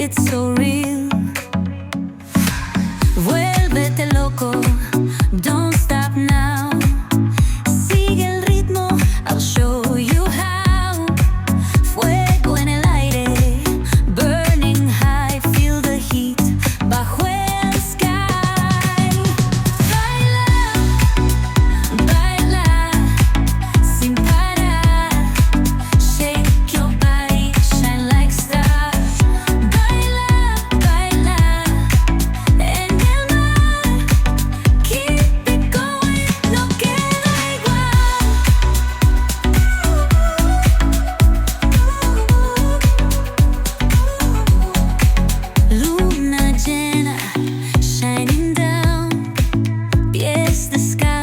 it's so real. Vuélvete loco, don't stop now. Sigue el ritmo, I'll show you how. Fuego en el aire, burning high, feel the heat bajo el sky. Baila, baila, sin parar. Shake your body, shine like stars. Baila, baila, en el mar. Keep it going, no queda igual. Luna llena, shining down. Pies de sky.